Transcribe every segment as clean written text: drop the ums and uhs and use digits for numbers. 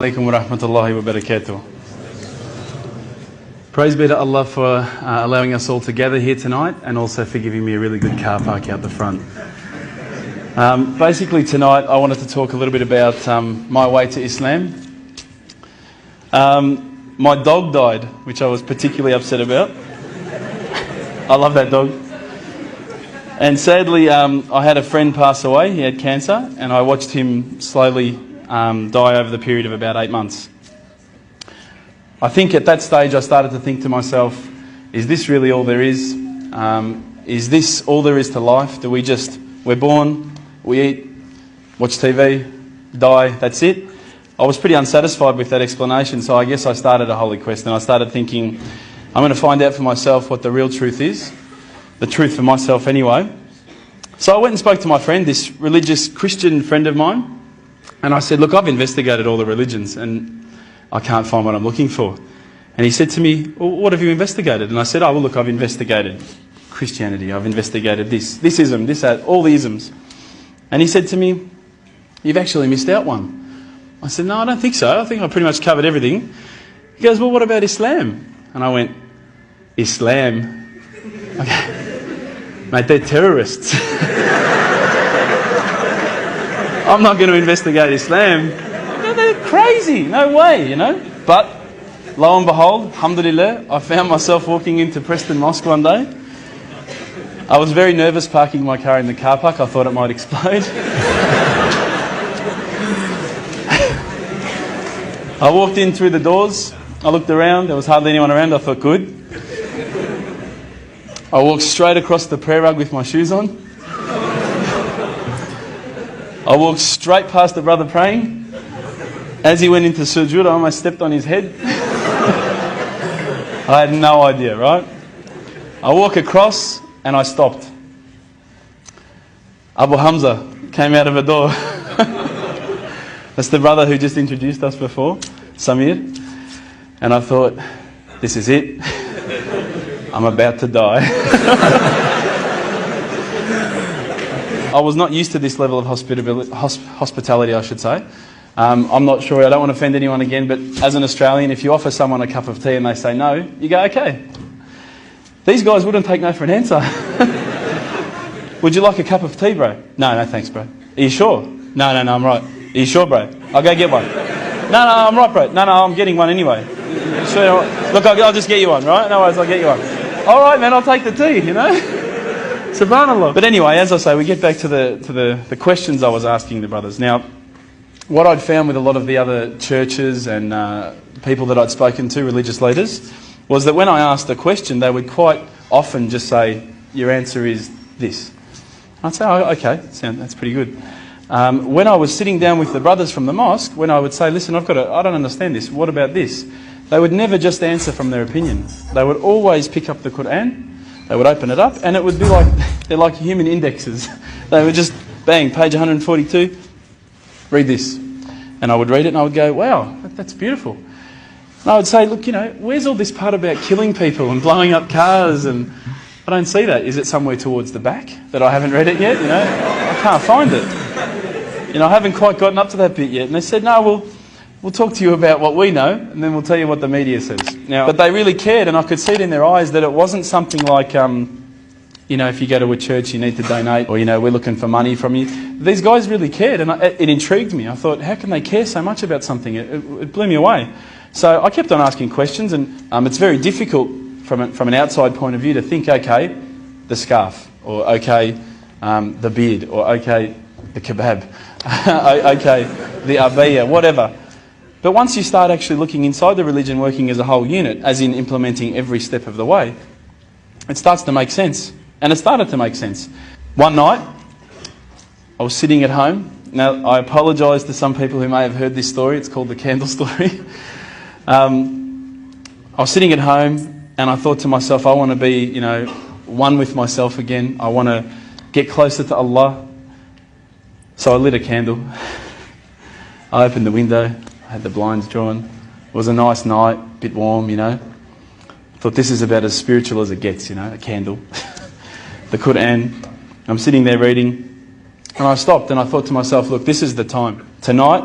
Alaikum wa rahmatullahi wa barakatuh. Praise be to Allah for allowing us all to gather here tonight, and also for giving me a really good car park out the front. Basically tonight I wanted to talk a little bit about my way to Islam. My dog died, which I was particularly upset about. I love that dog. And sadly I had a friend pass away. He had cancer, and I watched him slowly die over the period of about 8 months. I think at that stage I started to think to myself, is this really all there is? Is this all there is to life? We're born, we eat, watch TV, die, that's it? I was pretty unsatisfied with that explanation, so I guess I started a holy quest, and I started thinking, I'm going to find out for myself what the real truth is. The truth for myself anyway. So I went and spoke to my friend, this religious Christian friend of mine, and I said, look, I've investigated all the religions and I can't find what I'm looking for. And he said to me, well, what have you investigated? And I said, oh, well, look, I've investigated Christianity, I've investigated this ism, this, that, all the isms. And he said to me, you've actually missed out one. I said, no, I don't think so. I think I pretty much covered everything. He goes, well, what about Islam? And I went, Islam? Okay. Mate, they're terrorists. I'm not going to investigate Islam. No, they're crazy. No way, you know. But lo and behold, alhamdulillah, I found myself walking into Preston Mosque one day. I was very nervous parking my car in the car park. I thought it might explode. I walked in through the doors. I looked around. There was hardly anyone around. I thought, good. I walked straight across the prayer rug with my shoes on. I walked straight past the brother praying. As he went into sujood, I almost stepped on his head. I had no idea, right? I walk across and I stopped. Abu Hamza came out of a door. That's the brother who just introduced us before, Samir. And I thought, this is it. I'm about to die. I was not used to this level of hospitality, I should say. I'm not sure, I don't want to offend anyone again, but as an Australian, if you offer someone a cup of tea and they say no, you go, okay. These guys wouldn't take no for an answer. Would you like a cup of tea, bro? No, thanks, bro. Are you sure? No, I'm right. Are you sure, bro? I'll go get one. No, I'm right, bro. No, I'm getting one anyway. Sure, look, I'll just get you one, right? No worries, I'll get you one. All right, man, I'll take the tea, you know? Subhanallah. But anyway, as I say, we get back to the questions I was asking the brothers. Now, what I'd found with a lot of the other churches and people that I'd spoken to, religious leaders, was that when I asked a question, they would quite often just say, your answer is this. I'd say, oh, okay, that's pretty good. When I was sitting down with the brothers from the mosque, when I would say, listen, I don't understand this, what about this? They would never just answer from their opinion. They would always pick up the Quran, they would open it up, and it would be like, they're like human indexes. They would just, bang, page 142, read this. And I would read it and I would go, wow, that's beautiful. And I would say, look, you know, where's all this part about killing people and blowing up cars? And I don't see that. Is it somewhere towards the back that I haven't read it yet? You know, I can't find it. You know, I haven't quite gotten up to that bit yet. And they said, no, we'll talk to you about what we know, and then we'll tell you what the media says. Now, but they really cared, and I could see it in their eyes that it wasn't something like, you know, if you go to a church, you need to donate, or, you know, we're looking for money from you. These guys really cared, and it intrigued me. I thought, how can they care so much about something? It blew me away. So I kept on asking questions, and it's very difficult from an outside point of view to think, okay, the scarf, or okay, the beard, or okay, the kebab, okay, the abaya, whatever. But once you start actually looking inside the religion, working as a whole unit, as in implementing every step of the way, it starts to make sense. And it started to make sense. One night, I was sitting at home. Now, I apologise to some people who may have heard this story. It's called the candle story. I was sitting at home and I thought to myself, I want to be, you know, one with myself again. I want to get closer to Allah. So I lit a candle. I opened the window. I had the blinds drawn. It was a nice night, a bit warm, you know. I thought this is about as spiritual as it gets, you know, a candle. The Quran. I'm sitting there reading, and I stopped and I thought to myself, look, this is the time. Tonight,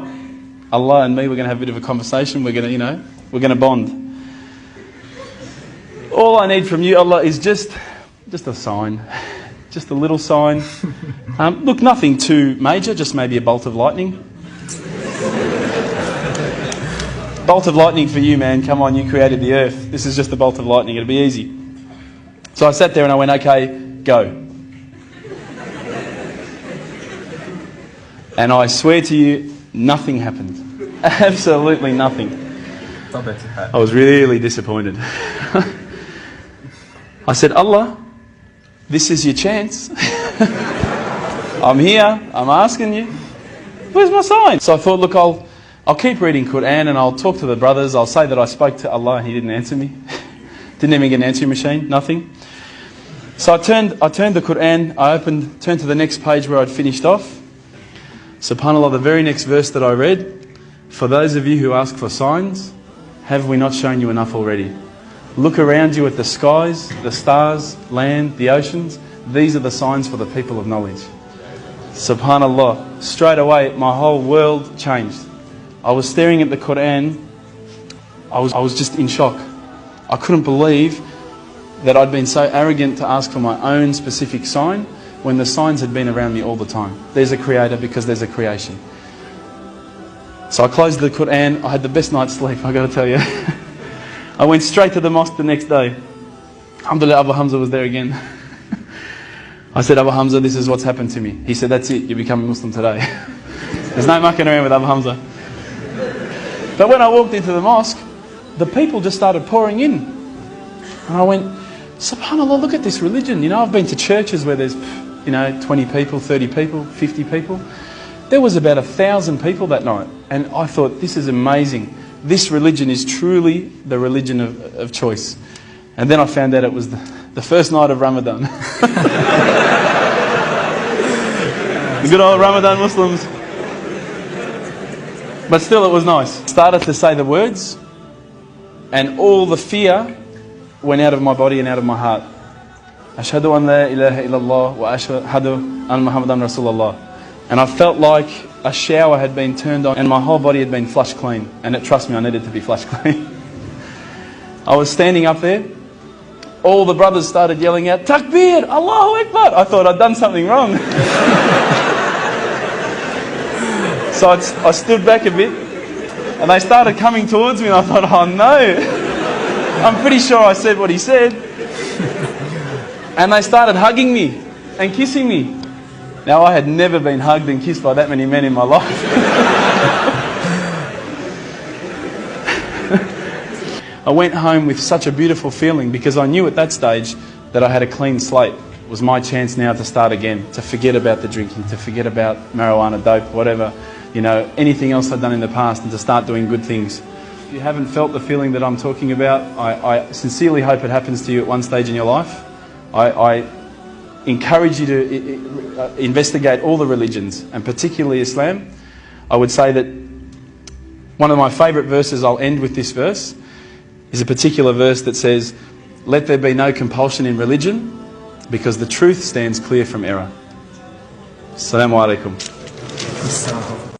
Allah and me, we're going to have a bit of a conversation. We're going to, we're going to bond. All I need from you, Allah, is just a sign. Just a little sign. Look, nothing too major, just maybe a bolt of lightning. Bolt of lightning for you, man. Come on, you created the earth. This is just a bolt of lightning. It'll be easy. So I sat there and I went, okay, go. And I swear to you, nothing happened. Absolutely nothing. I was really disappointed. I said, Allah, this is your chance. I'm here, I'm asking you. Where's my sign? So I thought, look, I'll keep reading Quran and I'll talk to the brothers. I'll say that I spoke to Allah and He didn't answer me. Didn't even get an answering machine, nothing. So I turned the Quran, turned to the next page where I'd finished off. SubhanAllah, the very next verse that I read, for those of you who ask for signs, have we not shown you enough already? Look around you at the skies, the stars, land, the oceans. These are the signs for the people of knowledge. SubhanAllah, straight away my whole world changed. I was staring at the Quran, I was just in shock. I couldn't believe that I'd been so arrogant to ask for my own specific sign when the signs had been around me all the time. There's a creator because there's a creation. So I closed the Quran, I had the best night's sleep, I got to tell you. I went straight to the mosque the next day. Alhamdulillah, Abu Hamza was there again. I said, Abu Hamza, this is what's happened to me. He said, that's it, you become a Muslim today. There's no mucking around with Abu Hamza. But when I walked into the mosque, the people just started pouring in. And I went, SubhanAllah, look at this religion. I've been to churches where there's 20 people, 30 people, 50 people. There was about 1,000 people that night. And I thought, this is amazing. This religion is truly the religion of choice. And then I found out it was the first night of Ramadan. The good old Ramadan Muslims. But still it was nice. Started to say the words and all the fear went out of my body and out of my heart. Ashhadu an la ilaha illallah wa ashhadu an Muhammadan Rasulullah. And I felt like a shower had been turned on and my whole body had been flushed clean. And trust me, I needed to be flushed clean. I was standing up there. All the brothers started yelling out, Takbir, Allahu Akbar. I thought I'd done something wrong. So I stood back a bit and they started coming towards me and I thought, oh no. I'm pretty sure I said what he said. And they started hugging me and kissing me. Now I had never been hugged and kissed by that many men in my life. I went home with such a beautiful feeling because I knew at that stage that I had a clean slate. It was my chance now to start again, to forget about the drinking, to forget about marijuana, dope, whatever, anything else I'd done in the past and to start doing good things. If you haven't felt the feeling that I'm talking about, I sincerely hope it happens to you at one stage in your life. I encourage you to investigate all the religions and particularly Islam. I would say that one of my favourite verses, I'll end with this verse, is a particular verse that says, let there be no compulsion in religion because the truth stands clear from error. Assalamu alaikum.